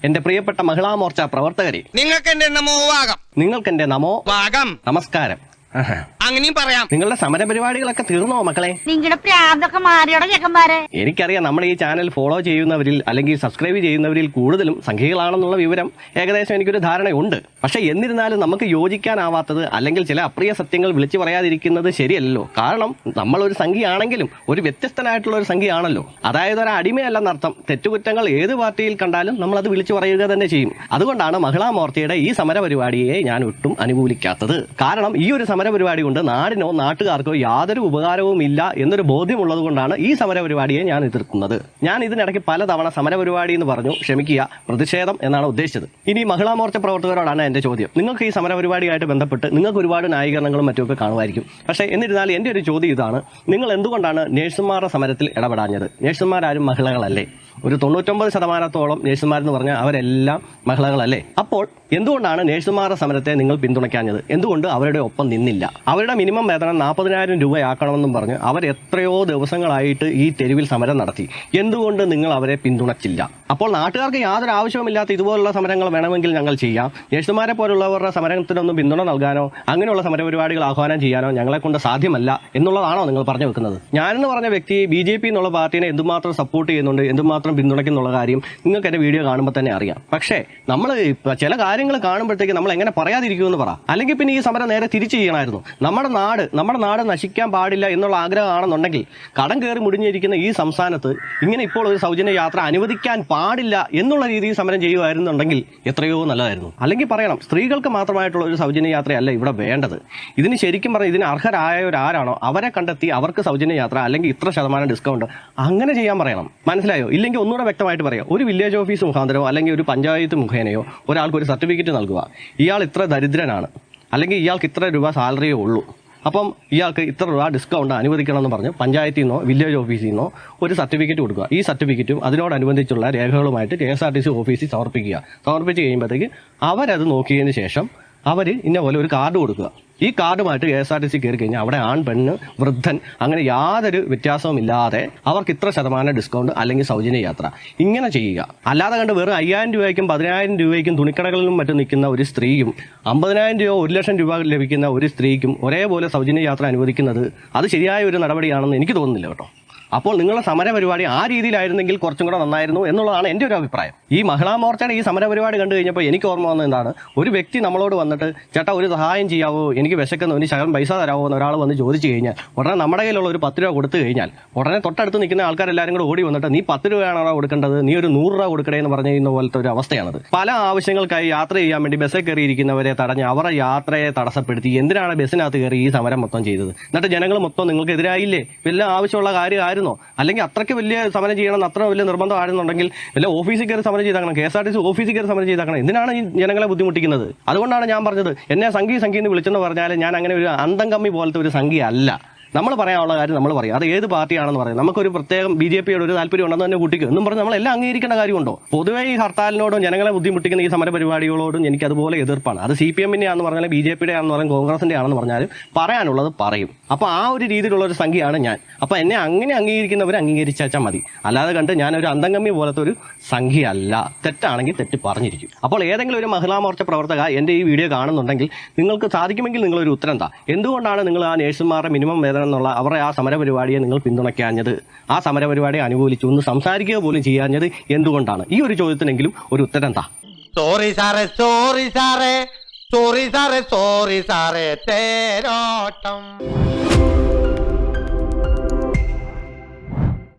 എന്റെ പ്രിയപ്പെട്ട മഹിളാ മോർച്ച പ്രവർത്തകരെ, നിങ്ങൾക്ക് എന്റെ നമോവാകം. നിങ്ങൾക്ക് എന്റെ നമോ വാകം. നമസ്കാരം. അങ്ങനെയും പറയാം. നിങ്ങളുടെ സമരപരിപാടികളൊക്കെ തീർന്നോ മക്കളെ? നിങ്ങളുടെ പ്രാന്തൊക്കെ മാറിയോടെ ചെക്കന്മാരെ. എനിക്കറിയാം നമ്മൾ ഈ ചാനൽ ഫോളോ ചെയ്യുന്നവരിൽ അല്ലെങ്കിൽ സബ്സ്ക്രൈബ് ചെയ്യുന്നവരിൽ കൂടുതലും സംഖ്യകളാണെന്നുള്ള വിവരം ഏകദേശം എനിക്കൊരു ധാരണയുണ്ട്. പക്ഷെ എന്നിരുന്നാലും നമുക്ക് യോജിക്കാനാവാത്തത് അല്ലെങ്കിൽ ചില അപ്രിയ സത്യങ്ങൾ വിളിച്ചു പറയാതിരിക്കുന്നത് ശരിയല്ലല്ലോ. കാരണം നമ്മളൊരു സംഖ്യയാണെങ്കിലും ഒരു വ്യത്യസ്തനായിട്ടുള്ള ഒരു സംഖ്യയാണല്ലോ. അതായത് ഒരു അടിമയല്ലെന്നർത്ഥം. തെറ്റുകുറ്റങ്ങൾ ഏത് പാർട്ടിയിൽ കണ്ടാലും നമ്മൾ അത് വിളിച്ചു പറയുക തന്നെ ചെയ്യും. അതുകൊണ്ടാണ് മഹിളാ മോർച്ചയുടെ ഈ സമര പരിപാടിയെ ഞാൻ ഒട്ടും അനുകൂലിക്കാത്തത്. കാരണം ഈ ഒരു സമരപരിപാടി കൊണ്ട് നാടിനോ നാട്ടുകാർക്കോ യാതൊരു ഉപകാരവും ഇല്ല എന്നൊരു ബോധ്യമുള്ളത് കൊണ്ടാണ് ഈ സമരപരിപാടിയെ ഞാൻ എതിർക്കുന്നത്. ഞാൻ ഇതിനിടയ്ക്ക് പലതവണ സമരപരിപാടി എന്ന് പറഞ്ഞു, ക്ഷമിക്കുക, പ്രതിഷേധം എന്നാണ് ഉദ്ദേശിച്ചത്. ഇനി മഹിളാ മോർച്ച പ്രവർത്തകരോടാണ് എന്റെ ചോദ്യം. നിങ്ങൾക്ക് ഈ സമരപരിപാടിയായിട്ട് ബന്ധപ്പെട്ട് നിങ്ങൾക്ക് ഒരുപാട് ന്യായീകരണങ്ങളും മറ്റുമൊക്കെ കാണുമായിരിക്കും. പക്ഷേ എന്നിരുന്നാലും എന്റെ ഒരു ചോദ്യം ഇതാണ്: നിങ്ങൾ എന്തുകൊണ്ടാണ് നേഴ്സുമാരുടെ സമരത്തിൽ ഇടപെടാഞ്ഞത്? നേഴ്സുമാരും മഹിളകളല്ലേ? ഒരു 99% നേഴ്സുമാരെന്ന് പറഞ്ഞാൽ അവരെല്ലാം മഹിളകളല്ലേ? അപ്പോൾ എന്തുകൊണ്ടാണ് നേഴ്സുമാരുടെ സമരത്തെ നിങ്ങൾ പിന്തുണയ്ക്കാഞ്ഞത്? എന്തുകൊണ്ട് അവരുടെ ഒപ്പം നിന്നില്ല? അവരുടെ മിനിമം വേതനം 40,000 രൂപയാക്കണമെന്നും പറഞ്ഞ് അവർ എത്രയോ ദിവസങ്ങളായിട്ട് ഈ തെരുവിൽ സമരം നടത്തി. എന്തുകൊണ്ട് നിങ്ങൾ അവരെ പിന്തുണച്ചില്ല? അപ്പോൾ നാട്ടുകാർക്ക് യാതൊരു ആവശ്യവുമില്ലാത്ത ഇതുപോലുള്ള സമരങ്ങൾ വേണമെങ്കിൽ ഞങ്ങൾ ചെയ്യാം. നേഴ്സുമാരെ പോലുള്ളവരുടെ സമരത്തിനൊന്നും പിന്തുണ നൽകാനോ അങ്ങനെയുള്ള സമരപരിപാടികൾ ആഹ്വാനം ചെയ്യാനോ ഞങ്ങളെ കൊണ്ട് സാധ്യമല്ല എന്നുള്ളതാണോ നിങ്ങൾ പറഞ്ഞു വെക്കുന്നത്? ഞാനെന്ന് പറഞ്ഞ വ്യക്തി BJP എന്നുള്ള പാർട്ടിനെ എന്തുമാത്രം സപ്പോർട്ട് ചെയ്യുന്നുണ്ട്, എന്തുമാത്രം പിന്തുണയ്ക്കുന്നുള്ള കാര്യം നിങ്ങൾക്ക് എന്റെ വീഡിയോ കാണുമ്പോൾ തന്നെ അറിയാം. പക്ഷേ നമ്മൾ ചില കാര്യങ്ങൾ കാണുമ്പോഴത്തേക്ക് നമ്മൾ എങ്ങനെ പറയാതിരിക്കുമെന്ന് പറ. അല്ലെങ്കിൽ പിന്നെ ഈ സമരം നേരെ തിരിച്ചു ചെയ്യണമായിരുന്നു. നമ്മുടെ നാട് നശിക്കാൻ പാടില്ല എന്നുള്ള ആഗ്രഹമാണെന്നുണ്ടെങ്കിൽ കടം കയറി മുടിഞ്ഞിരിക്കുന്ന ഈ സംസ്ഥാനത്ത് ഇങ്ങനെ ഇപ്പോൾ ഒരു സൗജന്യ യാത്ര അനുവദിക്കാൻ പാടില്ല എന്നുള്ള രീതിയിൽ സമരം ചെയ്യുമായിരുന്നുണ്ടെങ്കിൽ എത്രയോ നല്ലതായിരുന്നു. അല്ലെങ്കിൽ പറയണം, സ്ത്രീകൾക്ക് മാത്രമായിട്ടുള്ള ഒരു സൗജന്യ യാത്രയല്ല ഇവിടെ വേണ്ടത്. ഇതിന് ശരിക്കും പറഞ്ഞാൽ ഇതിന് അർഹരായവരാരാണോ അവരെ കണ്ടെത്തി അവർക്ക് സൗജന്യ യാത്ര അല്ലെങ്കിൽ ഇത്ര ശതമാനം ഡിസ്കൗണ്ട് അങ്ങനെ ചെയ്യാൻ പറയണം. മനസ്സിലായോ? ഇല്ലെങ്കിൽ ഒന്നുകൂടെ വ്യക്തമായിട്ട് പറയാം, ഒരു വില്ലേജ് ഓഫീസ് മുഖാന്തരമോ അല്ലെങ്കിൽ ഒരു പഞ്ചായത്ത് മുഖേനയോ ഒരാൾക്ക് ഒരു സർട്ടിഫിക്കറ്റ് നൽകുക. ഇയാൾ ഇത്ര ദരിദ്രനാണ്, അല്ലെങ്കിൽ ഇയാൾക്ക് ഇത്ര രൂപ സാലറിയേ ഉള്ളൂ, അപ്പം ഇയാൾക്ക് ഇത്ര രൂപ ഡിസ്കൗണ്ട് അനുവദിക്കണം എന്ന് പറഞ്ഞ് പഞ്ചായത്തിൽ നിന്നോ വില്ലേജ് ഓഫീസിൽ നിന്നോ ഒരു സർട്ടിഫിക്കറ്റ് കൊടുക്കുക. ഈ സർട്ടിഫിക്കറ്റും അതിനോടനുബന്ധിച്ചുള്ള രേഖകളുമായിട്ട് KSRTC ഓഫീസിൽ സമർപ്പിച്ച് കഴിയുമ്പോഴത്തേക്ക് അവരത് നോക്കിയതിന് ശേഷം അവർ ഇന്ന പോലെ ഒരു കാർഡ് കൊടുക്കുക. ഈ കാർഡുമായിട്ട് KSRTC കയറി കഴിഞ്ഞാൽ അവിടെ ആൺ, പെണ്ണ്, വൃദ്ധൻ അങ്ങനെ യാതൊരു വ്യത്യാസവും ഇല്ലാതെ അവർക്ക് ഇത്ര ശതമാനം ഡിസ്കൗണ്ട് അല്ലെങ്കിൽ സൗജന്യ യാത്ര ഇങ്ങനെ ചെയ്യുക. അല്ലാതെ കണ്ട് വെറും 5,000 രൂപയ്ക്കും 10,000 രൂപയ്ക്കും തുണിക്കടകളിലും മറ്റും നിൽക്കുന്ന ഒരു സ്ത്രീയും 50,000 രൂപ 1,00,000 രൂപ ലഭിക്കുന്ന ഒരു സ്ത്രീക്കും ഒരേപോലെ സൗജന്യ യാത്ര അനുവദിക്കുന്നത് അത് ശരിയായ ഒരു നടപടിയാണെന്ന് എനിക്ക് തോന്നുന്നില്ല കേട്ടോ. അപ്പോൾ നിങ്ങളുടെ സമരപരിപാടി ആ രീതിയിലായിരുന്നെങ്കിൽ കുറച്ചും കൂടെ നന്നായിരുന്നു എന്നുള്ളതാണ് എൻ്റെ ഒരു അഭിപ്രായം. ഈ മഹിളാ മോർച്ചയുടെ ഈ സമരപരിപാടി കണ്ടു കഴിഞ്ഞപ്പോൾ എനിക്ക് ഓർമ്മ വന്നത് എന്താണ്, ഒരു വ്യക്തി നമ്മളോട് വന്നിട്ട് ചേട്ടാ ഒരു സഹായം ചെയ്യാവോ, എനിക്ക് വിശക്കുന്നു, എനിക്ക് ശകലം പൈസ തരാമോ എന്ന് ഒരാൾ വന്ന് ചോദിച്ചു കഴിഞ്ഞാൽ ഉടനെ നമ്മുടെ കയ്യിലുള്ള ഒരു 10 രൂപ കൊടുത്തു കഴിഞ്ഞാൽ ഉടനെ തൊട്ടടുത്ത് നിൽക്കുന്ന ആൾക്കാരെല്ലാവരും കൂടെ ഓടി വന്നിട്ട് നീ 10 രൂപയാണോ കൊടുക്കേണ്ടത്, നീ ഒരു 100 രൂപ കൊടുക്കണേ എന്ന് പറഞ്ഞിരുന്ന പോലത്തെ ഒരു അവസ്ഥയാണത്. പല ആവശ്യങ്ങൾക്കായി യാത്ര ചെയ്യാൻ വേണ്ടി ബസ്സിൽ കയറിയിരിക്കുന്നവരെ തടഞ്ഞ് അവരുടെ യാത്രയെ തടസ്സപ്പെടുത്തി എന്തിനാണ് ബസ്സിനകത്ത് കയറി ഈ സമരം മൊത്തം ചെയ്തത്? എന്നിട്ട് ജനങ്ങൾ മൊത്തം നിങ്ങൾക്ക് എതിരായില്ലേ? വല്ല ആവശ്യമുള്ള കാര്യമായിരുന്നോ? അല്ലെങ്കിൽ അത്രയ്ക്ക് വലിയ സമരം ചെയ്യണം അത്ര വലിയ നിർബന്ധമായിരുന്നുണ്ടെങ്കിൽ വല്ല ഓഫീസിൽ കയറി സമരം ചെയ്താക്കണം, KSRTC ഓഫീസിൽ കയറി സമരം ചെയ്താക്കണം. എന്തിനാണ് ഈ ജനങ്ങളെ ബുദ്ധിമുട്ടിക്കുന്നത്? അതുകൊണ്ടാണ് ഞാൻ പറഞ്ഞത്, എന്നെ സംഖ്യ എന്ന് വിളിച്ചെന്ന് പറഞ്ഞാൽ ഞാൻ അങ്ങനെ ഒരു അന്തം കമ്മി പോലത്തെ ഒരു സംഖ്യ അല്ല. നമ്മൾ പറയാനുള്ള കാര്യം നമ്മൾ പറയും. അത് ഏത് പാർട്ടിയാണെന്ന് പറയും. നമുക്കൊരു പ്രത്യേകം BJPയോട് ഒരു താല്പര്യം ഉണ്ടെന്ന് തന്നെ കൂട്ടിക്കും എന്നും പറഞ്ഞ് നമ്മളെല്ലാം അംഗീകരിക്കേണ്ട കാര്യമുണ്ടോ? പൊതുവെ ഈ ഹർത്താലിനോടും ജനങ്ങളെ ബുദ്ധിമുട്ടിക്കുന്ന ഈ സമരപരിപാടികളോടും എനിക്ക് അതുപോലെ എതിർപ്പാണ്. അത് CPM-ന്റെ ആണെന്ന് പറഞ്ഞാലും BJPയുടെ ആണെന്ന് പറഞ്ഞാലും കോൺഗ്രസിന്റെ ആണെന്ന് പറഞ്ഞാലും പറയാനുള്ളത് പറയും. അപ്പോൾ ആ ഒരു രീതിയിലുള്ള ഒരു സംഖ്യയാണ് ഞാൻ. അപ്പോൾ എന്നെ അങ്ങനെ അംഗീകരിക്കുന്നവർ അംഗീകരിച്ചാൽ മതി. അല്ലാതെ കണ്ട് ഞാനൊരു അന്തംഗമ്യ പോലത്തെ ഒരു സംഖ്യ അല്ല. തെറ്റാണെങ്കിൽ തെറ്റ് പറഞ്ഞിരിക്കും. അപ്പോൾ ഏതെങ്കിലും ഒരു മഹിളാ മോർച്ച പ്രവർത്തക എൻ്റെ ഈ വീഡിയോ കാണുന്നുണ്ടെങ്കിൽ നിങ്ങൾക്ക് സാധിക്കുമെങ്കിൽ നിങ്ങളൊരു ഉത്തരം താ. എന്തുകൊണ്ടാണ് നിങ്ങൾ ആ നേഴ്സുമാരുടെ മിനിമം വേതനം എന്നുള്ള അവരുടെ ആ സമരപരിപാടിയെ നിങ്ങൾ പിന്തുണയ്ക്കാഞ്ഞത്? ആ സമരപരിപാടിയെ അനുകൂലിച്ചു ഒന്ന് സംസാരിക്കുക പോലും ചെയ്യാഞ്ഞത് എന്തുകൊണ്ടാണ്? ഈ ഒരു ചോദ്യത്തിനെങ്കിലും ഒരു ഉത്തരം താ. സോറി സാറേ, സോറി സാറേ, സോറി സാറേ, സോറി സാറേ, തേരോട്ടം.